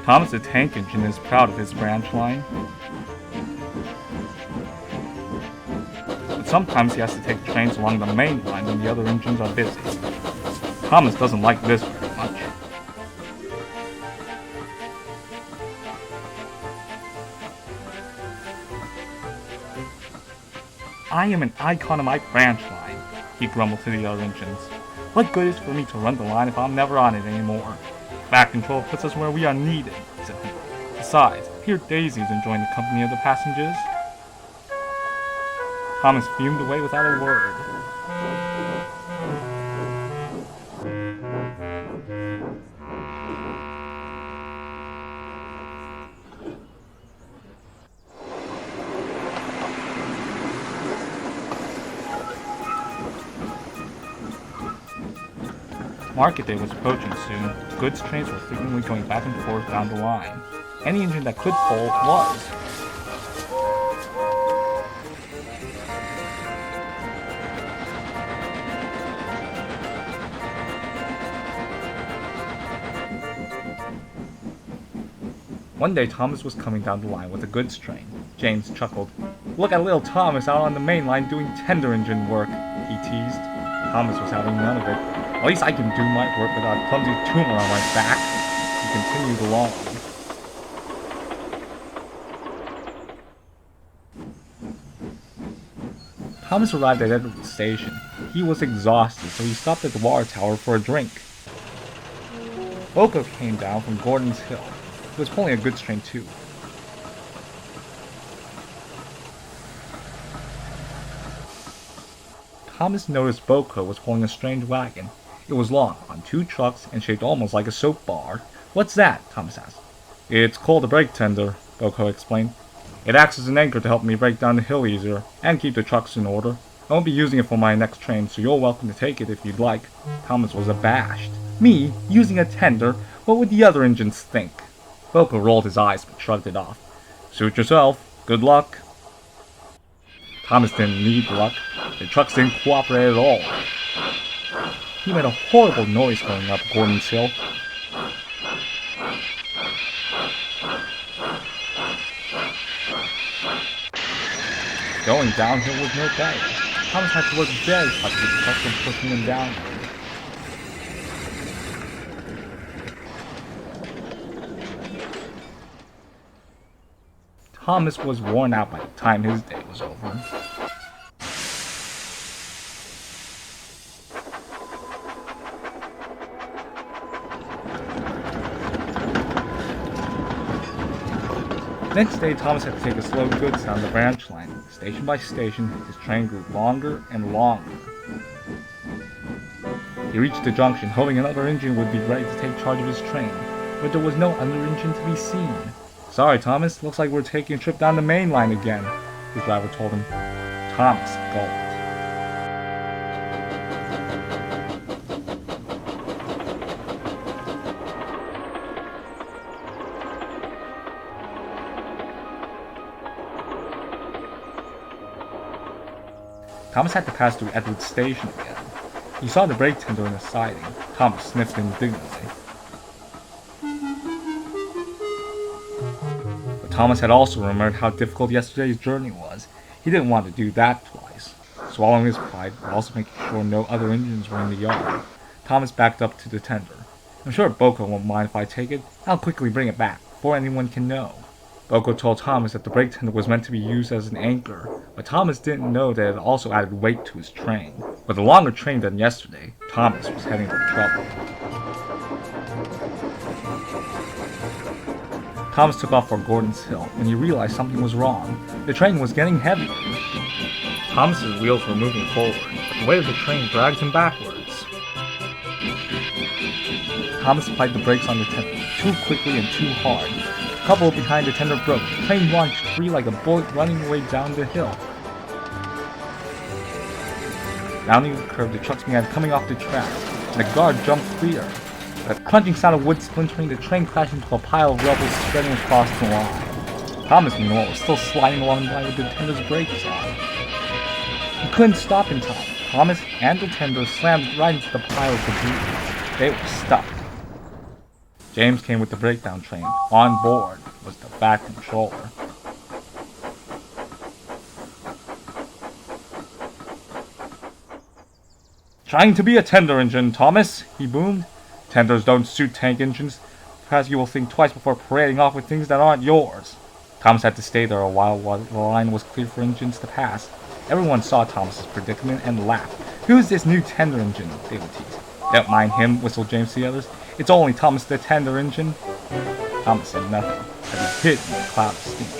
Thomas the Tank Engine is proud of his branch line, but sometimes he has to take trains along the main line when the other engines are busy. Thomas doesn't like this very much. I am an icon of my branch line, he grumbled to the other engines. What good is it for me to run the line if I'm never on it anymore? Back control puts us where we are needed, said he. Besides, here Daisy is enjoying the company of the passengers. Thomas fumed away without a word. Market day was approaching soon. Goods trains were frequently going back and forth down the line. Any engine that could pull was. One day Thomas was coming down the line with a goods train. James chuckled. "Look at little Thomas out on the main line doing tender engine work," he teased. Thomas was having none of it. "At least I can do my work without a clumsy tumor on my back," he continued along. Thomas arrived at Edward Station. He was exhausted, so he stopped at the water tower for a drink. Boko came down from Gordon's Hill. He was pulling a goods train too. Thomas noticed Boko was pulling a strange wagon. It was long, on 2 trucks, and shaped almost like a soap bar. "What's that?" Thomas asked. "It's called a brake tender," Boko explained. "It acts as an anchor to help me break down the hill easier, and keep the trucks in order. I won't be using it for my next train, so you're welcome to take it if you'd like." Thomas was abashed. "Me? Using a tender? What would the other engines think?" Boko rolled his eyes but shrugged it off. "Suit yourself. Good luck." Thomas didn't need luck. The trucks didn't cooperate at all. He made a horrible noise going up Gordon's Hill. Going downhill was no better. Thomas had to work very hard to keep the trucks from pushing him downward. Thomas was worn out by the time his day was over. Next day, Thomas had to take a slow goods down the branch line. Station by station, his train grew longer and longer. He reached the junction, hoping another engine would be ready to take charge of his train, but there was no other engine to be seen. "Sorry, Thomas, looks like we're taking a trip down the main line again," his driver told him. Thomas gulped. Thomas had to pass through Edward Station again. He saw the brake tender in the siding. Thomas sniffed indignantly. But Thomas had also remembered how difficult yesterday's journey was. He didn't want to do that twice. Swallowing his pride, but also making sure no other engines were in the yard, Thomas backed up to the tender. "I'm sure Boko won't mind if I take it. I'll quickly bring it back, before anyone can know." Boko told Thomas that the brake tender was meant to be used as an anchor, but Thomas didn't know that it also added weight to his train. With a longer train than yesterday, Thomas was heading for trouble. Thomas took off for Gordon's Hill when he realized something was wrong. The train was getting heavier. Thomas's wheels were moving forward, but the weight of the train dragged him backwards. Thomas applied the brakes on the tender too quickly and too hard. The couple behind the tender broke. The train launched free like a bullet running away down the hill. Rounding the curve, the trucks began coming off the track, and the guard jumped clear. With a crunching sound of wood splintering, the train crashed into a pile of rubble spreading across the line. Thomas, meanwhile, was still sliding along the line with the tender's brakes on. He couldn't stop in time. Thomas and the tender slammed right into the pile of debris. They were stuck. James came with the breakdown train. On board was the Fat Controller. Trying to be a tender engine, Thomas, he boomed. Tenders don't suit tank engines. Perhaps you will think twice before parading off with things that aren't yours. Thomas had to stay there a while the line was clear for engines to pass. Everyone saw Thomas's predicament and laughed. Who's this new tender engine? They would tease. Don't mind him, whistled James to the others. It's only Thomas the tender engine. Thomas said nothing, as he hid in a cloud of steam.